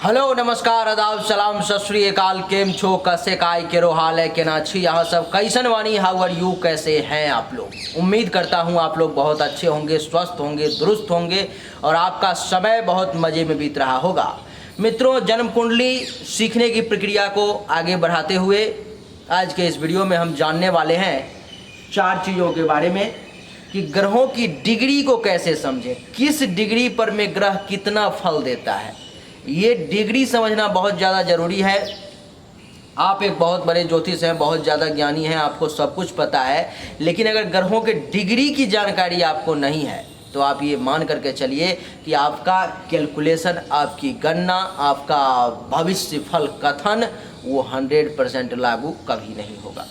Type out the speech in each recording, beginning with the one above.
Hello नमस्कार आदाब सलाम सत श्री अकाल। केम छो कैसे काय केरो हाल है के नाची यहाँ सब कैसन वानी हाउ आर यू, कैसे हैं आप लोग। उम्मीद करता हूँ आप लोग बहुत अच्छे होंगे, स्वस्थ होंगे, दुरुस्त होंगे और आपका समय बहुत मज़े में बीत रहा होगा। मित्रों, जन्म कुंडली सीखने की प्रक्रिया को आगे बढ़ाते हुए आज के इस वीडियो में हम जानने वाले हैं 4 चीज़ों के बारे में कि ग्रहों की डिग्री को कैसे समझें, किस डिग्री पर में ग्रह कितना फल देता है। ये डिग्री समझना बहुत ज़्यादा ज़रूरी है। आप एक बहुत बड़े ज्योतिष हैं, बहुत ज़्यादा ज्ञानी हैं, आपको सब कुछ पता है, लेकिन अगर ग्रहों के डिग्री की जानकारी आपको नहीं है तो आप ये मान करके चलिए कि आपका कैलकुलेशन, आपकी गणना, आपका भविष्य फल कथन वो 100% लागू कभी नहीं होगा।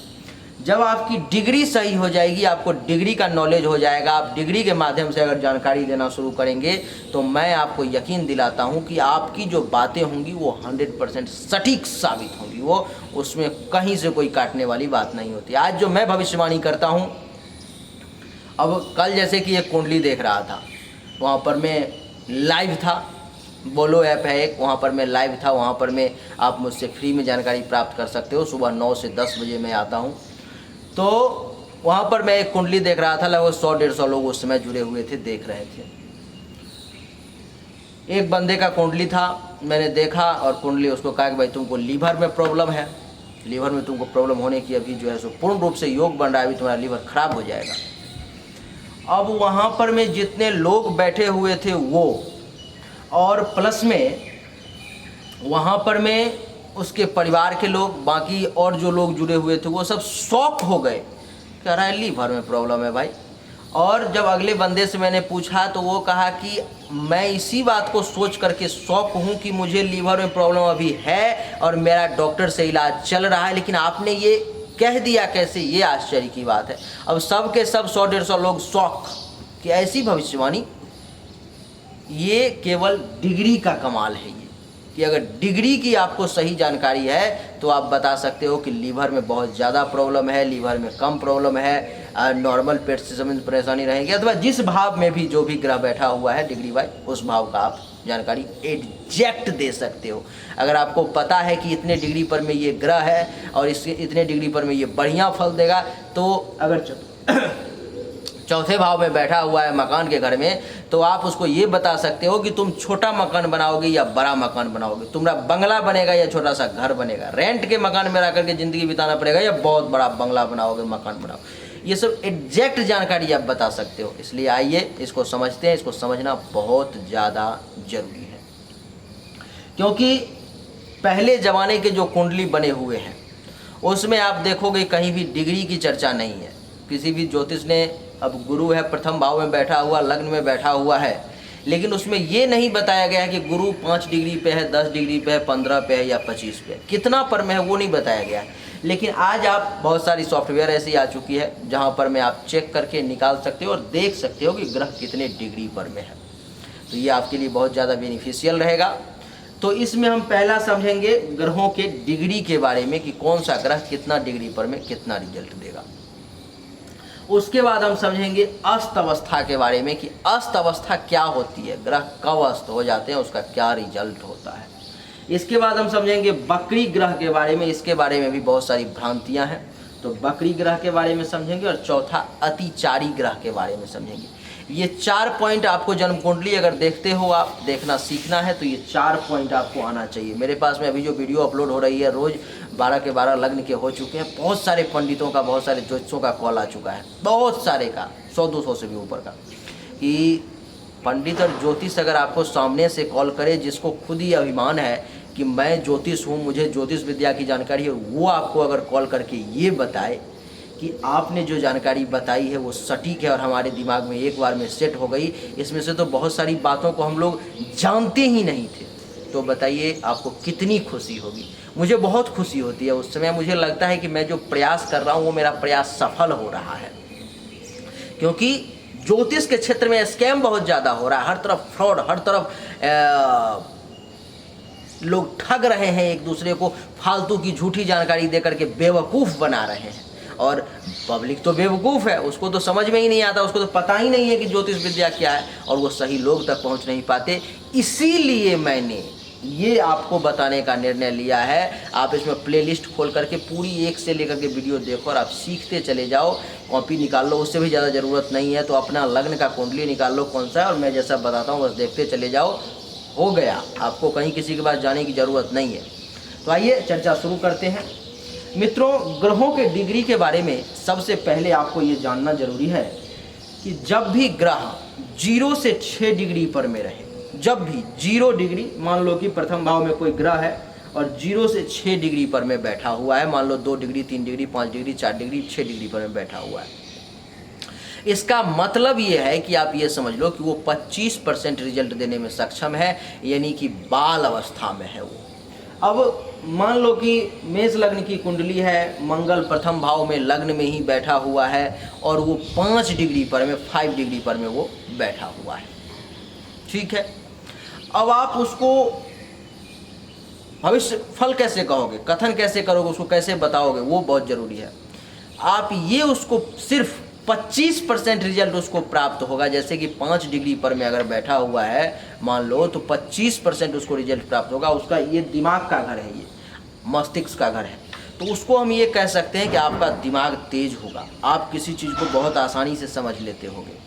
जब आपकी डिग्री सही हो जाएगी, आपको डिग्री का नॉलेज हो जाएगा, आप डिग्री के माध्यम से अगर जानकारी देना शुरू करेंगे तो मैं आपको यकीन दिलाता हूं कि आपकी जो बातें होंगी वो 100% सटीक साबित होंगी। वो उसमें कहीं से कोई काटने वाली बात नहीं होती। आज जो मैं भविष्यवाणी करता हूं, अब कल जैसे कि एक कुंडली देख रहा था, वहाँ पर मैं लाइव था, बोलो ऐप है एक, वहाँ पर मैं लाइव था। वहाँ पर मैं आप मुझसे फ्री में जानकारी प्राप्त कर सकते हो। सुबह 9 से 10 बजे मैं आता हूँ। तो वहाँ पर मैं एक कुंडली देख रहा था, लगभग 100-150 लोग उस समय जुड़े हुए थे, देख रहे थे। एक बंदे का कुंडली था, मैंने देखा और कुंडली उसको कहा कि भाई तुमको लीवर में प्रॉब्लम है, लीवर में तुमको प्रॉब्लम होने की अभी जो है सो पूर्ण रूप से योग बन रहा है, अभी तुम्हारा लीवर खराब हो जाएगा। अब वहाँ पर में जितने लोग बैठे हुए थे वो, और प्लस में वहाँ पर में उसके परिवार के लोग, बाकी और जो लोग जुड़े हुए थे वो सब शॉक हो गए। कह रहा है लीवर में प्रॉब्लम है भाई। और जब अगले बंदे से मैंने पूछा तो वो कहा कि मैं इसी बात को सोच करके शॉक हूँ कि मुझे लीवर में प्रॉब्लम अभी है और मेरा डॉक्टर से इलाज चल रहा है, लेकिन आपने ये कह दिया कैसे, ये आश्चर्य की बात है। अब सब के सब 100-150 लोग शॉक कि ऐसी भविष्यवाणी। ये केवल डिग्री का कमाल है, ये कि अगर डिग्री की आपको सही जानकारी है तो आप बता सकते हो कि लीवर में बहुत ज़्यादा प्रॉब्लम है, लीवर में कम प्रॉब्लम है, नॉर्मल पेट से संबंधित परेशानी रहेगी, अथवा जिस भाव में भी जो भी ग्रह बैठा हुआ है डिग्री वाइज, उस भाव का आप जानकारी एग्जैक्ट दे सकते हो। अगर आपको पता है कि इतने डिग्री पर में ये ग्रह है और इसके इतने डिग्री पर में ये बढ़िया फल देगा, तो अगर चौथे भाव में बैठा हुआ है मकान के घर में, तो आप उसको ये बता सकते हो कि तुम छोटा मकान बनाओगे या बड़ा मकान बनाओगे, तुम्हारा बंगला बनेगा या छोटा सा घर बनेगा, रेंट के मकान में रह करके ज़िंदगी बिताना पड़ेगा या बहुत बड़ा बंगला बनाओगे, मकान बनाओगे। ये सब एग्जैक्ट जानकारी आप बता सकते हो। इसलिए आइए इसको समझते हैं। इसको समझना बहुत ज़्यादा ज़रूरी है, क्योंकि पहले ज़माने के जो कुंडली बने हुए हैं उसमें आप देखोगे कहीं भी डिग्री की चर्चा नहीं है। किसी भी ज्योतिष ने, अब गुरु है प्रथम भाव में बैठा हुआ, लग्न में बैठा हुआ है, लेकिन उसमें ये नहीं बताया गया है कि गुरु 5 डिग्री पे है, 10 डिग्री पे है, 15 पे है या 25 पे है, कितना पर में है वो नहीं बताया गया। लेकिन आज आप बहुत सारी सॉफ्टवेयर ऐसी आ चुकी है जहाँ पर में आप चेक करके निकाल सकते हो और देख सकते हो कि ग्रह कितने डिग्री पर में है। तो ये आपके लिए बहुत ज़्यादा बेनिफिशियल रहेगा। तो इसमें हम पहला समझेंगे ग्रहों के डिग्री के बारे में कि कौन सा ग्रह कितना डिग्री पर में कितना रिजल्ट देगा। उसके बाद हम समझेंगे अस्त अवस्था के बारे में कि अस्त अवस्था क्या होती है, ग्रह कब अस्त हो जाते हैं, उसका क्या रिजल्ट होता है। इसके बाद हम समझेंगे बकरी ग्रह के बारे में, इसके बारे में भी बहुत सारी भ्रांतियां हैं, तो बकरी ग्रह के बारे में समझेंगे। और चौथा अतिचारी ग्रह के बारे में समझेंगे। ये 4 पॉइंट आपको जन्म कुंडली अगर देखते हो, आप देखना सीखना है तो ये 4 पॉइंट आपको आना चाहिए। मेरे पास में अभी जो वीडियो अपलोड हो रही है रोज़ 12 के 12 लग्न के हो चुके हैं। बहुत सारे पंडितों का, बहुत सारे ज्योतिषों का कॉल आ चुका है, बहुत सारे का, 100-200 से भी ऊपर का, कि पंडित और ज्योतिष अगर आपको सामने से कॉल करे, जिसको खुद ही अभिमान है कि मैं ज्योतिष हूँ, मुझे ज्योतिष विद्या की जानकारी है, वो आपको अगर कॉल करके ये बताए कि आपने जो जानकारी बताई है वो सटीक है और हमारे दिमाग में एक बार में सेट हो गई, इसमें से तो बहुत सारी बातों को हम लोग जानते ही नहीं थे, तो बताइए आपको कितनी खुशी होगी। मुझे बहुत खुशी होती है उस समय। मुझे लगता है कि मैं जो प्रयास कर रहा हूँ वो मेरा प्रयास सफल हो रहा है, क्योंकि ज्योतिष के क्षेत्र में स्कैम बहुत ज़्यादा हो रहा है। हर तरफ फ्रॉड, हर तरफ लोग ठग रहे हैं, एक दूसरे को फालतू की झूठी जानकारी दे करके बेवकूफ़ बना रहे हैं। और पब्लिक तो बेवकूफ़ है, उसको तो समझ में ही नहीं आता, उसको तो पता ही नहीं है कि ज्योतिष विद्या क्या है, और वो सही लोग तक पहुंच नहीं पाते। इसीलिए मैंने ये आपको बताने का निर्णय लिया है। आप इसमें प्लेलिस्ट खोल करके पूरी एक से लेकर के वीडियो देखो और आप सीखते चले जाओ। कॉपी निकाल लो, उससे भी ज़्यादा ज़रूरत नहीं है। तो अपना लग्न का कुंडली निकाल लो कौन सा है, और मैं जैसा बताता हूँ बस देखते चले जाओ, हो गया। आपको कहीं किसी के पास जाने की ज़रूरत नहीं है। तो आइए चर्चा शुरू करते हैं। मित्रों, ग्रहों के डिग्री के बारे में सबसे पहले आपको ये जानना जरूरी है कि जब भी ग्रह 0 से 6 डिग्री पर में रहे, जब भी 0 डिग्री, मान लो कि प्रथम भाव में कोई ग्रह है और 0 से 6 डिग्री पर में बैठा हुआ है, मान लो 2 degree 3 degree 5 degree 4 degree 6 degree पर में बैठा हुआ है, इसका मतलब ये है कि आप ये समझ लो कि वो 25% रिजल्ट देने में सक्षम है, यानी कि बाल अवस्था में है वो। अब मान लो कि मेष लग्न की कुंडली है, मंगल प्रथम भाव में लग्न में ही बैठा हुआ है और वो 5 डिग्री पर में 5 डिग्री पर में वो बैठा हुआ है, ठीक है। अब आप उसको भविष्य फल कैसे कहोगे, कथन कैसे करोगे, उसको कैसे बताओगे, वो बहुत ज़रूरी है। आप ये उसको सिर्फ 25% रिजल्ट उसको प्राप्त होगा। जैसे कि 5 डिग्री पर में अगर बैठा हुआ है मान लो, तो 25% उसको रिजल्ट प्राप्त होगा। उसका ये दिमाग का घर है, ये मस्तिष्क का घर है, तो उसको हम ये कह सकते हैं कि आपका दिमाग तेज होगा, आप किसी चीज़ को बहुत आसानी से समझ लेते होगे।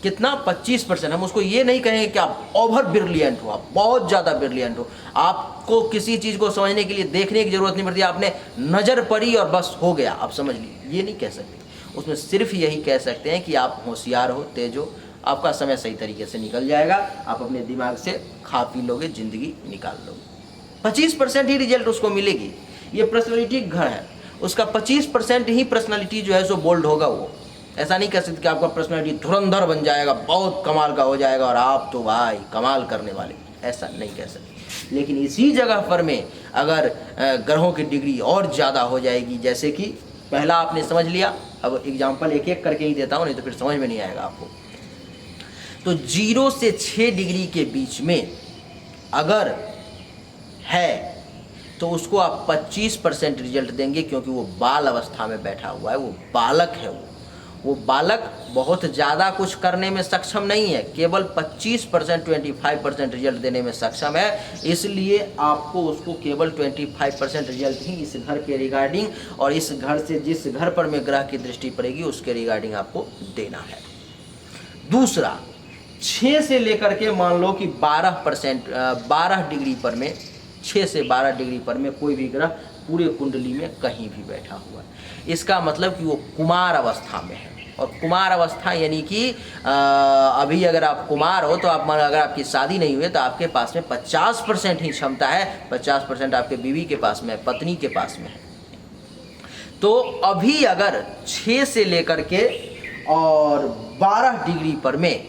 कितना? 25%। हम उसको ये नहीं कहेंगे कि आप ओवर ब्रिलियंट हो, आप बहुत ज़्यादा ब्रिलियंट हो, आपको किसी चीज़ को समझने के लिए देखने की ज़रूरत नहीं पड़ती, आपने नज़र पड़ी और बस हो गया, आप समझ लीजिए, ये नहीं कह सकते। उसमें सिर्फ यही कह सकते हैं कि आप होशियार हो, तेज हो, आपका समय सही तरीके से निकल जाएगा, आप अपने दिमाग से खा पी लोगे, ज़िंदगी निकाल लोगे। 25% ही रिजल्ट उसको मिलेगी। ये पर्सनैलिटी घर है, उसका 25% ही पर्सनैलिटी जो है सो बोल्ड होगा। वो ऐसा नहीं कह सकते कि आपका पर्सनैलिटी धुरंधर बन जाएगा, बहुत कमाल का हो जाएगा और आप तो भाई कमाल करने वाले, ऐसा नहीं कह सकते। लेकिन इसी जगह पर में अगर ग्रहों की डिग्री और ज़्यादा हो जाएगी, जैसे कि पहला आपने समझ लिया, अब एग्जाम्पल एक एक करके ही देता हूँ, नहीं तो फिर समझ में नहीं आएगा आपको। तो 0 से 6 डिग्री के बीच में अगर है तो उसको आप 25% रिजल्ट देंगे, क्योंकि वो बाल अवस्था में बैठा हुआ है, वो बालक है। वो बालक बहुत ज़्यादा कुछ करने में सक्षम नहीं है, केवल 25% 25% रिजल्ट देने में सक्षम है। इसलिए आपको उसको केवल 25% रिजल्ट ही इस घर के रिगार्डिंग और इस घर से जिस घर पर में ग्रह की दृष्टि पड़ेगी उसके रिगार्डिंग आपको देना है। दूसरा, 6 से लेकर के मान लो कि 12 डिग्री पर में, 6 से 12 डिग्री पर में कोई भी ग्रह पूरे कुंडली में कहीं भी बैठा हुआ है, इसका मतलब कि वो कुमार अवस्था में है। और कुमार अवस्था यानी कि अभी अगर आप कुमार हो तो आप, अगर आपकी शादी नहीं हुई है तो आपके पास में 50% ही क्षमता है, 50% आपके बीवी के पास में, पत्नी के पास में है। तो अभी अगर 6 से लेकर के और 12 डिग्री पर में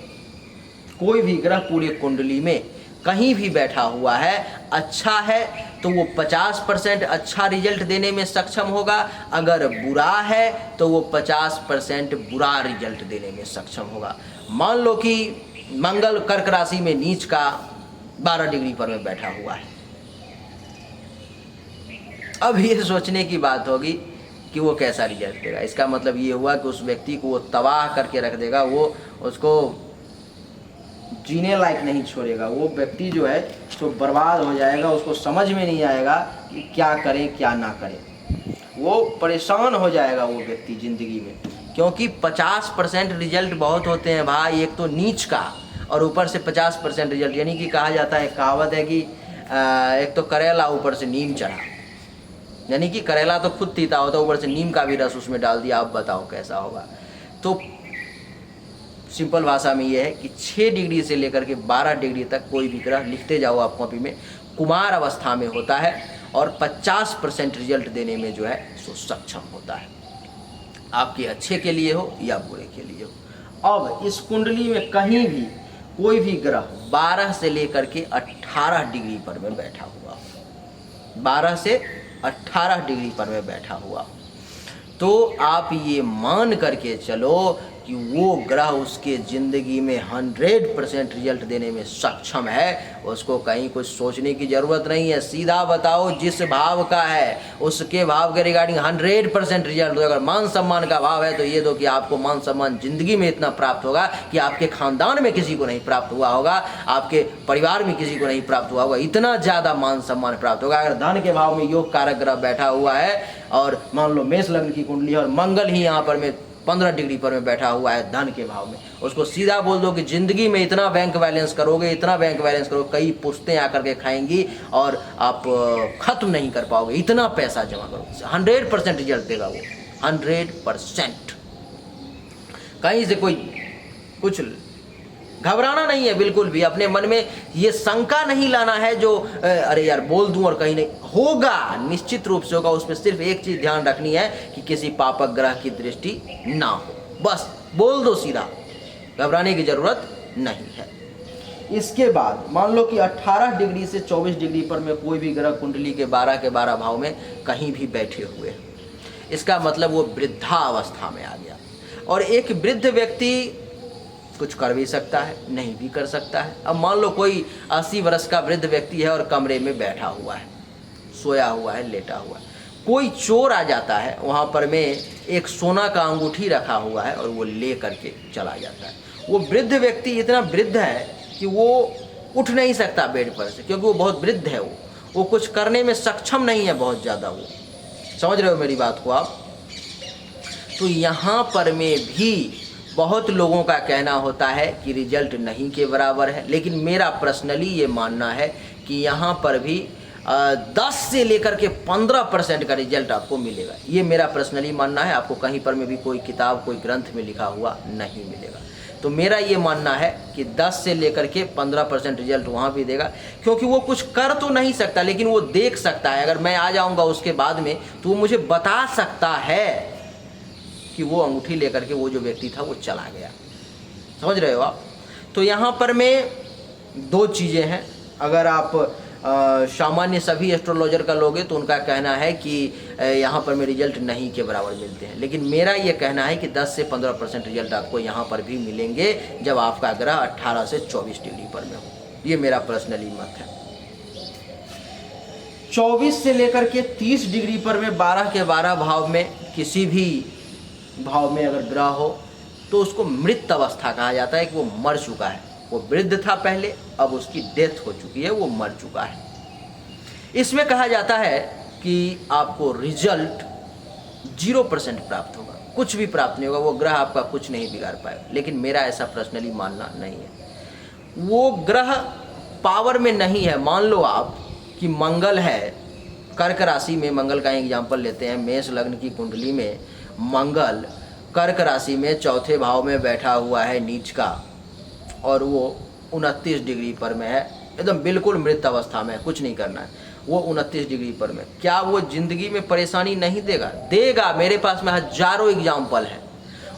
कोई भी ग्रह पूरे कुंडली में कहीं भी बैठा हुआ है, अच्छा है तो वो 50% अच्छा रिजल्ट देने में सक्षम होगा। अगर बुरा है तो वो 50% बुरा रिजल्ट देने में सक्षम होगा। मान लो कि मंगल कर्क राशि में नीच का 12 डिग्री पर में बैठा हुआ है, अब ये सोचने की बात होगी कि वो कैसा रिजल्ट देगा। इसका मतलब ये हुआ कि उस व्यक्ति को वो तबाह करके रख देगा, वो उसको जीने लायक नहीं छोड़ेगा। वो व्यक्ति जो है तो बर्बाद हो जाएगा, उसको समझ में नहीं आएगा कि क्या करें क्या ना करें, वो परेशान हो जाएगा वो व्यक्ति ज़िंदगी में। क्योंकि 50% रिजल्ट बहुत होते हैं भाई, एक तो नीच का और ऊपर से 50% रिजल्ट, यानी कि कहा जाता है, कहावत है कि एक तो करेला ऊपर से नीम चढ़ा, यानी कि करेला तो खुद तीता होता है, ऊपर से नीम का भी रस उसमें डाल दिया, आप बताओ कैसा होगा। तो सिंपल भाषा में ये है कि 6 डिग्री से लेकर के 12 डिग्री तक कोई भी ग्रह, लिखते जाओ आप कॉपी में, कुमार अवस्था में होता है और 50% रिजल्ट देने में जो है सो सक्षम होता है, आपके अच्छे के लिए हो या बुरे के लिए हो। अब इस कुंडली में कहीं भी कोई भी ग्रह 12 से लेकर के 18 डिग्री पर में बैठा हुआ, 12 से 18 डिग्री पर में बैठा हुआ, तो आप ये मान करके चलो कि वो ग्रह उसके ज़िंदगी में 100% रिजल्ट देने में सक्षम है, उसको कहीं कुछ सोचने की ज़रूरत नहीं है। सीधा बताओ, जिस भाव का है उसके भाव के रिगार्डिंग 100% रिजल्ट होगा। अगर मान सम्मान का भाव है तो ये दो कि आपको मान सम्मान ज़िंदगी में इतना प्राप्त होगा कि आपके खानदान में किसी को नहीं प्राप्त हुआ होगा, आपके परिवार में किसी को नहीं प्राप्त हुआ होगा, इतना ज़्यादा मान सम्मान प्राप्त होगा। अगर धन के भाव में योग कारक ग्रह बैठा हुआ है और मान लो मेष लग्न की कुंडली है और मंगल ही यहाँ पर में 15 डिग्री पर में बैठा हुआ है धन के भाव में, उसको सीधा बोल दो कि ज़िंदगी में इतना बैंक बैलेंस करोगे, इतना बैंक बैलेंस करोगे, कई पुश्तें आकर के खाएंगी और आप ख़त्म नहीं कर पाओगे, इतना पैसा जमा करोगे। 100% रिजल्ट देगा वो, 100%। कहीं से कोई कुछ घबराना नहीं है बिल्कुल भी, अपने मन में ये शंका नहीं लाना है जो अरे यार बोल दूं और कहीं नहीं होगा, निश्चित रूप से होगा। उसमें सिर्फ एक चीज़ ध्यान रखनी है कि किसी पापक ग्रह की दृष्टि ना हो, बस बोल दो सीधा, घबराने की ज़रूरत नहीं है। इसके बाद मान लो कि 18 डिग्री से 24 डिग्री पर में कोई भी ग्रह कुंडली के 12 के 12 भाव में कहीं भी बैठे हुए, इसका मतलब वो वृद्धावस्था में आ गया। और एक वृद्ध व्यक्ति कुछ कर भी सकता है, नहीं भी कर सकता है। अब मान लो कोई 80 वर्ष का वृद्ध व्यक्ति है और कमरे में बैठा हुआ है, सोया हुआ है, लेटा हुआ है, कोई चोर आ जाता है, वहाँ पर में एक सोना का अंगूठी रखा हुआ है और वो ले करके चला जाता है। वो वृद्ध व्यक्ति इतना वृद्ध है कि वो उठ नहीं सकता बेड पर से, क्योंकि वो बहुत वृद्ध है, वो कुछ करने में सक्षम नहीं है बहुत ज़्यादा। वो समझ रहे हो मेरी बात को आप? तो यहाँ पर में भी बहुत लोगों का कहना होता है कि रिजल्ट नहीं के बराबर है, लेकिन मेरा पर्सनली ये मानना है कि यहाँ पर भी 10 से लेकर के 15% का रिजल्ट आपको मिलेगा। ये मेरा पर्सनली मानना है, आपको कहीं पर में भी कोई किताब कोई ग्रंथ में लिखा हुआ नहीं मिलेगा। तो मेरा ये मानना है कि 10 से लेकर के 15% रिजल्ट वहाँ भी देगा, क्योंकि वो कुछ कर तो नहीं सकता लेकिन वो देख सकता है। अगर मैं आ जाऊँगा उसके बाद में तो वो मुझे बता सकता है कि वो अंगूठी लेकर के वो जो व्यक्ति था वो चला गया। समझ रहे हो आप? तो यहाँ पर में 2 चीज़ें हैं। अगर आप सामान्य सभी एस्ट्रोलॉजर का लोगे तो उनका कहना है कि यहाँ पर में रिजल्ट नहीं के बराबर मिलते हैं, लेकिन मेरा ये कहना है कि 10 से 15% रिजल्ट आपको यहाँ पर भी मिलेंगे जब आपका ग्रह 18 से 24 डिग्री पर में हो। ये मेरा पर्सनली मत है। 24 से लेकर के 30 डिग्री पर में 12 के 12 भाव में किसी भी भाव में अगर ग्रह हो तो उसको मृत अवस्था कहा जाता है, कि वो मर चुका है। वो वृद्ध था पहले, अब उसकी डेथ हो चुकी है, वो मर चुका है। इसमें कहा जाता है कि आपको रिजल्ट 0% प्राप्त होगा, कुछ भी प्राप्त नहीं होगा, वो ग्रह आपका कुछ नहीं बिगाड़ पाएगा। लेकिन मेरा ऐसा पर्सनली मानना नहीं है। वो ग्रह पावर में नहीं है। मान लो आप कि मंगल है कर्क राशि में, मंगल का एग्जाम्पल लेते हैं, मेष लग्न की कुंडली में मंगल कर्क राशि में 4थे भाव में बैठा हुआ है नीच का, और वो 29 डिग्री पर में है, एकदम बिल्कुल मृत अवस्था में है, कुछ नहीं करना है। वो 29 डिग्री पर में, क्या वो जिंदगी में परेशानी नहीं देगा? देगा। मेरे पास में हजारों एग्जाम्पल है।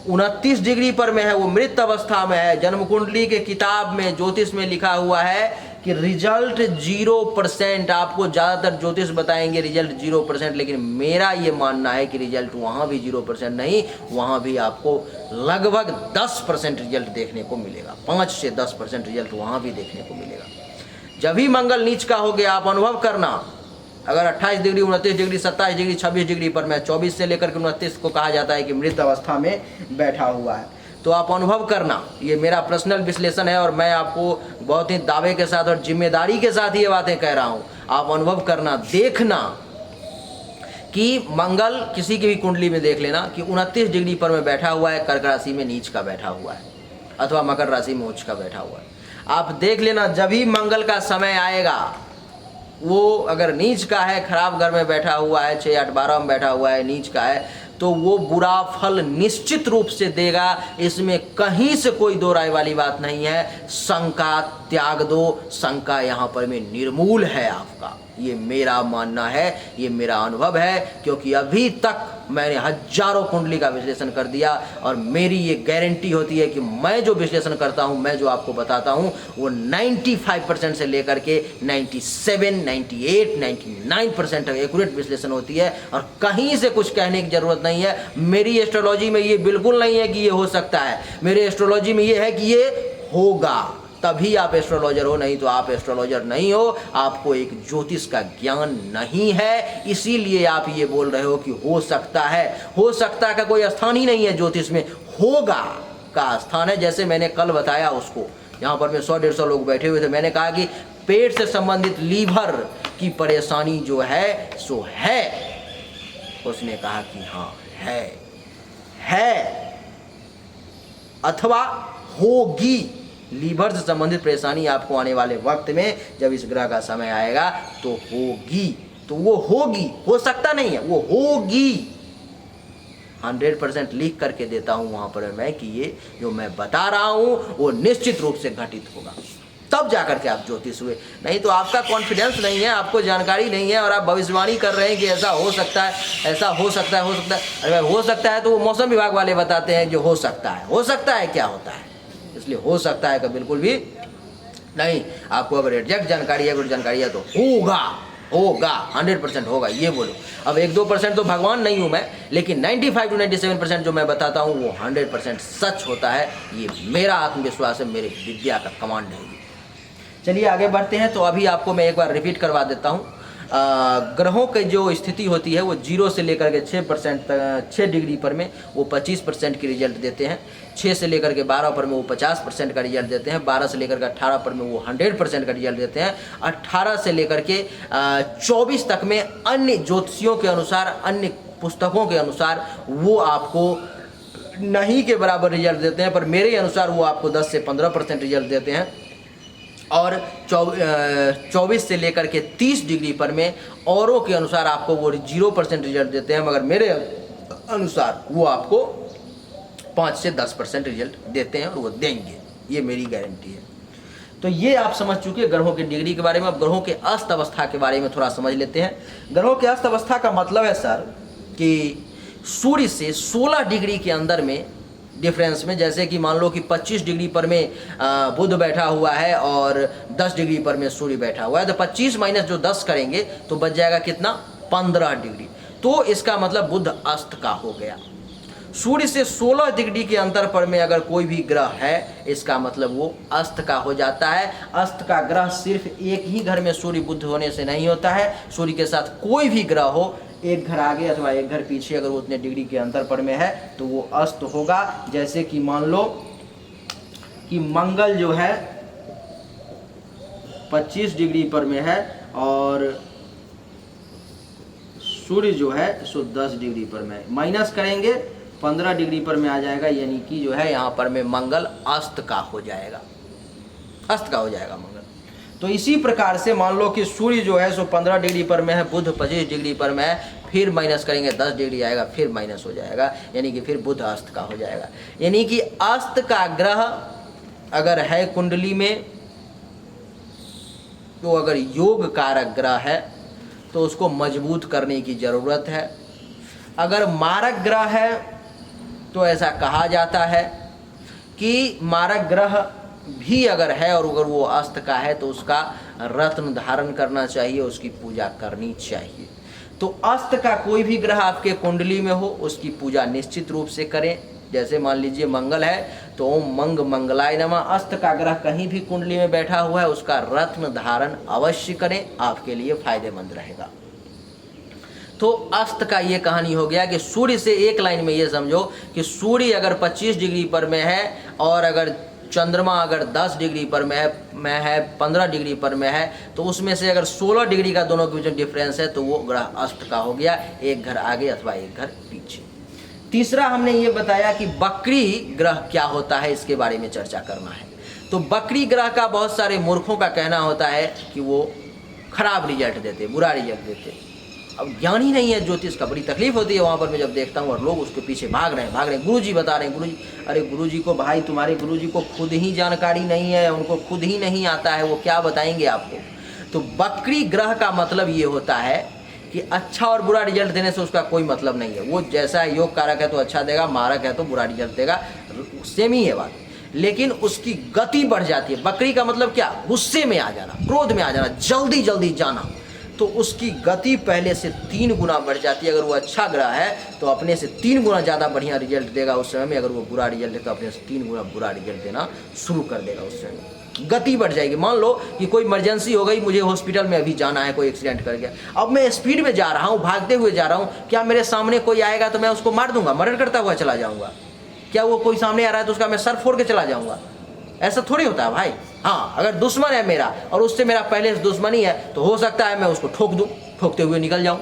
29 डिग्री पर में है, वो मृत अवस्था में है। जन्म कुंडली के किताब में ज्योतिष में लिखा हुआ है कि रिजल्ट 0%। आपको ज़्यादातर ज्योतिष बताएंगे रिजल्ट 0%, लेकिन मेरा ये मानना है कि रिजल्ट वहाँ भी 0% नहीं, वहाँ भी आपको लगभग 10% रिजल्ट देखने को मिलेगा। 5 से 10% रिजल्ट वहाँ भी देखने को मिलेगा। जब भी मंगल नीच का हो गया, आप अनुभव करना। अगर 28 डिग्री, 29 डिग्री, 27 डिग्री, 26 डिग्री पर में, 24 से लेकर के 29 को कहा जाता है कि मृत अवस्था में बैठा हुआ है, तो आप अनुभव करना। ये मेरा पर्सनल विश्लेषण है और मैं आपको बहुत ही दावे के साथ और जिम्मेदारी के साथ ये बातें कह रहा हूँ। आप अनुभव करना, देखना कि मंगल किसी की भी कुंडली में देख लेना कि 29 डिग्री पर में बैठा हुआ है, कर्क राशि में नीच का बैठा हुआ है, अथवा मकर राशि में उच्च का बैठा हुआ है। आप देख लेना, जब भी मंगल का समय आएगा, वो अगर नीच का है, खराब घर में बैठा हुआ है, 6, 8, 12 में बैठा हुआ है, नीच का है, तो वो बुरा फल निश्चित रूप से देगा। इसमें कहीं से कोई दो राय वाली बात नहीं है। शंका त्याग दो, शंका यहाँ पर में निर्मूल है आपका। ये मेरा मानना है, ये मेरा अनुभव है, क्योंकि अभी तक मैंने हजारों कुंडली का विश्लेषण कर दिया और मेरी ये गारंटी होती है कि मैं जो विश्लेषण करता हूँ, मैं जो आपको बताता हूँ, वो 95% से लेकर के 97, 98, 99% एक्यूरेट विश्लेषण होती है और कहीं से कुछ कहने की जरूरत नहीं है। मेरी एस्ट्रोलॉजी में ये बिल्कुल नहीं है कि ये हो सकता है, मेरे एस्ट्रोलॉजी में ये है कि ये होगा, तभी आप एस्ट्रोलॉजर हो, नहीं तो आप एस्ट्रोलॉजर नहीं हो। आपको एक ज्योतिष का ज्ञान नहीं है, इसीलिए आप ये बोल रहे हो कि हो सकता है। हो सकता का कोई स्थान ही नहीं है ज्योतिष में, होगा का स्थान है। जैसे मैंने कल बताया उसको, यहाँ पर में 100-150 लोग बैठे हुए थे, मैंने कहा कि पेट से संबंधित लीवर की परेशानी जो है सो है। उसने कहा कि हाँ है अथवा होगी। लीवर से संबंधित परेशानी आपको आने वाले वक्त में, जब इस ग्रह का समय आएगा तो होगी, तो वो होगी, हो सकता नहीं है, वो होगी। 100% लिख करके देता हूं वहां पर मैं कि ये जो मैं बता रहा हूं वो निश्चित रूप से घटित होगा, तब जाकर के आप ज्योतिष हुए। नहीं तो आपका कॉन्फिडेंस नहीं है, आपको जानकारी नहीं है और आप भविष्यवाणी कर रहे हैं कि ऐसा हो सकता है, ऐसा हो सकता है, हो सकता है। अरे भाई हो सकता है तो वो मौसम विभाग वाले बताते हैं जो हो सकता है। हो सकता है क्या होता है, इसलिए हो सकता है का बिल्कुल भी नहीं। आपको अगर एग्जैक्ट जानकारी है, अगर जानकारी है तो होगा, होगा 100% होगा, ये बोलो। अब 1-2% तो भगवान नहीं हूँ मैं, लेकिन 95 to 97% जो मैं बताता हूँ वो 100% सच होता है। ये मेरा आत्मविश्वास है, मेरे विद्या का कमांड है। चलिए आगे बढ़ते हैं। तो अभी आपको मैं एक बार रिपीट करवा देता हूँ। ग्रहों की जो स्थिति होती है वो 0 से लेकर के 6 डिग्री पर में वो 25% की रिजल्ट देते हैं। 6 से लेकर के 12 पर में वो 50% का रिजल्ट देते हैं। 12 से लेकर के 18 पर में वो 100% का रिजल्ट देते हैं। 18 से लेकर के 24 तक में अन्य ज्योतिषियों के अनुसार, अन्य पुस्तकों के अनुसार वो आपको नहीं के बराबर रिजल्ट देते हैं, पर मेरे अनुसार वो आपको 10 से 15% रिजल्ट देते हैं। और 24 से लेकर के 30 डिग्री पर में औरों के अनुसार आपको वो 0% रिजल्ट देते हैं, मगर मेरे अनुसार वो आपको 5 से 10% रिजल्ट देते हैं और वो देंगे, ये मेरी गारंटी है। तो ये आप समझ चुके ग्रहों की डिग्री के बारे में। अब ग्रहों के अस्त अवस्था के बारे में थोड़ा समझ लेते हैं। ग्रहों के अस्त अवस्था का मतलब है सर कि सूर्य से 16 डिग्री के अंदर में डिफरेंस में, जैसे कि मान लो कि 25 डिग्री पर में बुध बैठा हुआ है और 10 डिग्री पर में सूर्य बैठा हुआ है, तो 25 माइनस जो 10 करेंगे तो बच जाएगा कितना, 15 डिग्री। तो इसका मतलब बुध अस्त का हो गया। सूर्य से 16 डिग्री के अंतर पर में अगर कोई भी ग्रह है, इसका मतलब वो अस्त का हो जाता है। अस्त का ग्रह सिर्फ एक ही घर में सूर्य बुध होने से नहीं होता है, सूर्य के साथ कोई भी ग्रह हो, एक घर आगे अथवा एक घर पीछे अगर वो उतने डिग्री के अंतर पर में है तो वो अस्त होगा। जैसे कि मान लो कि मंगल जो है 25 डिग्री पर में है और सूर्य जो है सो 10 डिग्री पर में, माइनस करेंगे 15 डिग्री पर में आ जाएगा, यानी कि जो है यहाँ पर में मंगल अस्त का हो जाएगा, अस्त का हो जाएगा मंगल। तो इसी प्रकार से मान लो कि सूर्य जो है सो 15 डिग्री पर में है, बुध 25 डिग्री पर में है, फिर माइनस करेंगे 10 डिग्री आएगा, फिर माइनस हो जाएगा, यानी कि फिर बुध अस्त का हो जाएगा। यानी कि अस्त का ग्रह अगर है कुंडली में तो अगर योग कारक ग्रह है तो उसको मजबूत करने की ज़रूरत है। अगर मारक ग्रह है तो ऐसा कहा जाता है कि मारक ग्रह भी अगर है और अगर वो अस्त का है तो उसका रत्न धारण करना चाहिए, उसकी पूजा करनी चाहिए। तो अस्त का कोई भी ग्रह आपके कुंडली में हो उसकी पूजा निश्चित रूप से करें। जैसे मान लीजिए मंगल है तो ओम मंग मंगलाय नमः। अस्त का ग्रह कहीं भी कुंडली में बैठा हुआ है उसका रत्न धारण अवश्य करें, आपके लिए फायदेमंद रहेगा। तो अस्त का ये कहानी हो गया कि सूर्य से एक लाइन में ये समझो कि सूर्य अगर 25 डिग्री पर में है और अगर चंद्रमा अगर 10 डिग्री पर में है 15 डिग्री पर में है, तो उसमें से अगर 16 डिग्री का दोनों के बीच में डिफरेंस है तो वो ग्रह अस्त का हो गया, एक घर आगे अथवा एक घर पीछे। तीसरा हमने ये बताया कि बकरी ग्रह क्या होता है, इसके बारे में चर्चा करना है। तो बकरी ग्रह का बहुत सारे मूर्खों का कहना होता है कि वो खराब रिजल्ट देते, बुरा रिजल्ट देते। अब ज्ञान ही नहीं है ज्योतिष का, बड़ी तकलीफ होती है वहाँ पर मैं जब देखता हूँ और लोग उसके पीछे भाग रहे हैं। गुरुजी बता रहे हैं, गुरुजी, अरे गुरुजी को भाई तुम्हारे गुरुजी को खुद ही जानकारी नहीं है, उनको खुद ही नहीं आता है, वो क्या बताएंगे आपको। तो बकरी ग्रह का मतलब ये होता है कि अच्छा और बुरा रिजल्ट देने से उसका कोई मतलब नहीं है। वो जैसा है, योग कारक है तो अच्छा देगा, मारक है तो बुरा रिजल्ट देगा, सेम ही है बात। लेकिन उसकी गति बढ़ जाती है। बकरी का मतलब क्या? गुस्से में आ जाना, क्रोध में आ जाना, जल्दी जल्दी जाना। तो उसकी गति पहले से 3 गुना बढ़ जाती है। अगर वो अच्छा ग्रह है तो अपने से 3 गुना ज़्यादा बढ़िया रिजल्ट देगा उस समय में। अगर वो बुरा रिजल्ट है तो अपने से 3 गुना बुरा रिजल्ट देना शुरू कर देगा उस समय। गति बढ़ जाएगी। मान लो कि कोई इमरजेंसी हो गई, मुझे हॉस्पिटल में अभी जाना है, कोई एक्सीडेंट कर गया, अब मैं स्पीड में जा रहा हूँ, भागते हुए जा रहा हूँ, क्या मेरे सामने कोई आएगा तो मैं उसको मार दूंगा, मर्डर करता हुआ चला जाऊँगा? क्या वो कोई सामने आ रहा है तो उसका मैं सर फोड़ के चला जाऊँगा? ऐसा थोड़ी होता है भाई। हाँ, अगर दुश्मन है मेरा और उससे मेरा पहले से दुश्मनी है तो हो सकता है मैं उसको ठोक दूं, ठोकते हुए निकल जाऊं,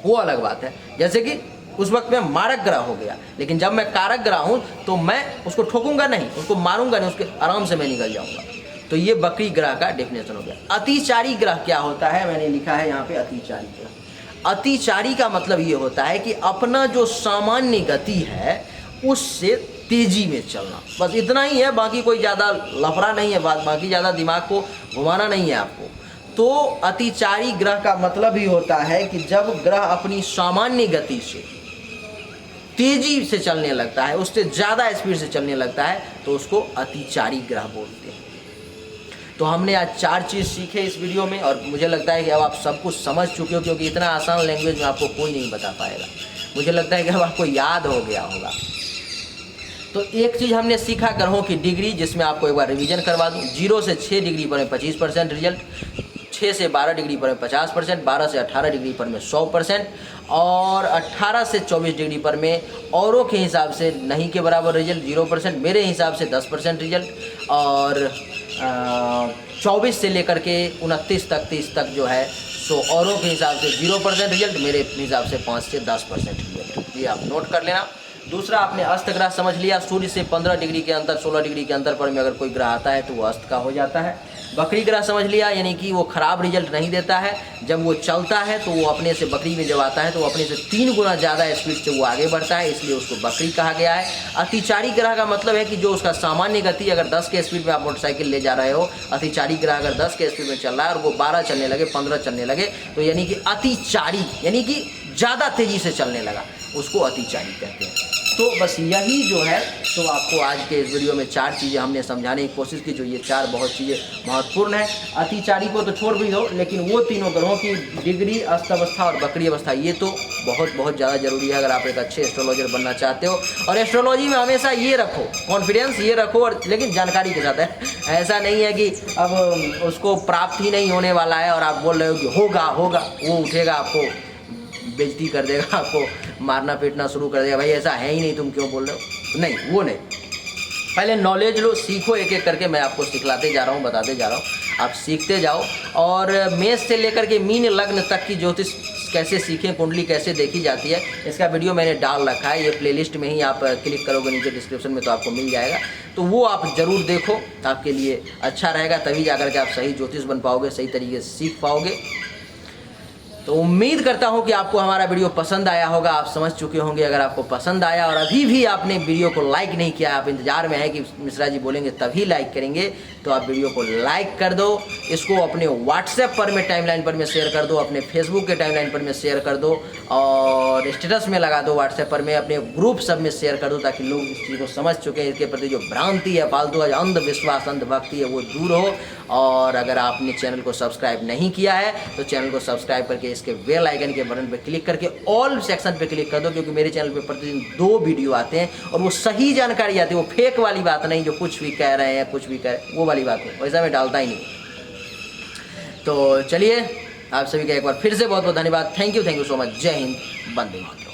वो अलग बात है। जैसे कि उस वक्त मैं मारक ग्रह हो गया, लेकिन जब मैं कारक ग्रह हूं तो मैं उसको ठोकूंगा नहीं, उसको मारूंगा नहीं, उसके आराम से मैं निकल जाऊंगा। तो ये बकरी ग्रह का डेफिनेशन हो गया। अतिचारी ग्रह क्या होता है? मैंने लिखा है यहाँ पे अतिचारी ग्रह। अतिचारी का मतलब ये होता है कि अपना जो सामान्य गति है उससे तेजी में चलना, बस इतना ही है। बाकी कोई ज़्यादा लफड़ा नहीं है, बाकी ज़्यादा दिमाग को घुमाना नहीं है आपको। तो अतिचारी ग्रह का मतलब ही होता है कि जब ग्रह अपनी सामान्य गति से तेजी से चलने लगता है, उससे ज़्यादा स्पीड से चलने लगता है, तो उसको अतिचारी ग्रह बोलते हैं। तो हमने आज 4 चीज़ सीखे इस वीडियो में, और मुझे लगता है कि अब आप सब कुछ समझ चुके हो, क्योंकि इतना आसान लैंग्वेज में आपको कोई नहीं बता पाएगा। मुझे लगता है कि अब आपको याद हो गया होगा। तो एक चीज़ हमने सीखा, ग्रहों की डिग्री, जिसमें आपको एक बार रिवीजन करवा दूं। 0 से 6 डिग्री पर में 25% रिजल्ट, 6 से 12 डिग्री पर में 50%, 12 से 18 डिग्री पर में 100%, और 18 से 24 डिग्री पर में औरों के हिसाब से नहीं के बराबर रिजल्ट 0%, मेरे हिसाब से 10% रिजल्ट, और 24 से लेकर के 29 तक 30 तक जो है सो औरों के हिसाब से 0% रिजल्ट, मेरे हिसाब से 5 से 10% रिजल्ट। ये आप नोट कर लेना। दूसरा, आपने अस्त ग्रह समझ लिया। सूर्य से 15 डिग्री के अंतर, 16 डिग्री के अंतर पर में अगर कोई ग्रह आता है तो वो अस्त का हो जाता है। बकरी ग्रह समझ लिया, यानी कि वो खराब रिजल्ट नहीं देता है। जब वो चलता है तो वो अपने से, बकरी में जब आता है तो वो अपने से 3 गुना ज़्यादा स्पीड से वो आगे बढ़ता है, इसलिए उसको बकरी कहा गया है। अतिचारी ग्रह का मतलब है कि जो उसका सामान्य गति, अगर 10 के स्पीड में आप मोटरसाइकिल ले जा रहे हो, अतिचारी ग्रह अगर 10 के स्पीड में चल रहा है और वो 12 चलने लगे, 15 चलने लगे, तो यानी कि अतिचारी, यानी कि ज़्यादा तेज़ी से चलने लगा, उसको अतिचारी कहते हैं। तो बस यही जो है, तो आपको आज के इस वीडियो में 4 चीज़ें हमने समझाने की कोशिश की, जो ये 4 बहुत चीज़ें महत्वपूर्ण है। अतिचारी को तो छोड़ भी दो, लेकिन वो तीनों ग्रहों की डिग्री, अस्त अवस्था और बकरी अवस्था, ये तो बहुत ज़्यादा जरूरी है अगर आप एक अच्छे एस्ट्रोलॉजर बनना चाहते हो। और एस्ट्रोलॉजी में हमेशा ये रखो, कॉन्फिडेंस ये रखो, और लेकिन जानकारी के साथ है। ऐसा नहीं है कि अब उसको प्राप्त ही नहीं होने वाला है और आप बोल रहे हो कि होगा, वो उठेगा, आपको बेइज्जती कर देगा, आपको मारना पीटना शुरू कर देगा, भाई ऐसा है ही नहीं, तुम क्यों बोल रहे हो? नहीं, वो नहीं। पहले नॉलेज लो, सीखो, एक एक करके मैं आपको सिखलाते जा रहा हूँ, बताते जा रहा हूँ, आप सीखते जाओ। और मेष से लेकर के मीन लग्न तक की ज्योतिष कैसे सीखें, कुंडली कैसे देखी जाती है, इसका वीडियो मैंने डाल रखा है। ये प्लेलिस्ट में ही आप क्लिक करोगे नीचे डिस्क्रिप्शन में तो आपको मिल जाएगा, तो वो आप ज़रूर देखो, आपके लिए अच्छा रहेगा। तभी जाकर के आप सही ज्योतिष बन पाओगे, सही तरीके से सीख पाओगे। तो उम्मीद करता हूं कि आपको हमारा वीडियो पसंद आया होगा, आप समझ चुके होंगे। अगर आपको पसंद आया और अभी भी आपने वीडियो को लाइक नहीं किया, आप इंतजार में है कि मिश्रा जी बोलेंगे तभी लाइक करेंगे, तो आप वीडियो को लाइक कर दो। इसको अपने व्हाट्सएप पर में टाइमलाइन पर में शेयर कर दो, अपने फेसबुक के टाइमलाइन पर में शेयर कर दो, और स्टेटस में लगा दो, व्हाट्सएप पर में, अपने ग्रुप सब में शेयर कर दो, ताकि लोग इस चीज़ को समझ चुके हैं। इसके प्रति जो भ्रांति है, फालतू अंधविश्वास, अंधभक्ति है, वो दूर हो। और अगर आपने चैनल को सब्सक्राइब नहीं किया है तो चैनल को सब्सक्राइब करके इसके बेल आइकन के बटन पर क्लिक करके ऑल सेक्शन पे क्लिक कर दो, क्योंकि मेरे चैनल पे प्रतिदिन 2 वीडियो आते हैं और वो सही जानकारी आती है, वो फेक वाली बात नहीं, जो कुछ भी कह रहे हैं, कुछ भी कह वो वाली बात है, वैसा मैं डालता ही नहीं। तो चलिए, आप सभी का एक बार फिर से बहुत बहुत धन्यवाद। Thank you so much. जय हिंद, वंदे मातरम।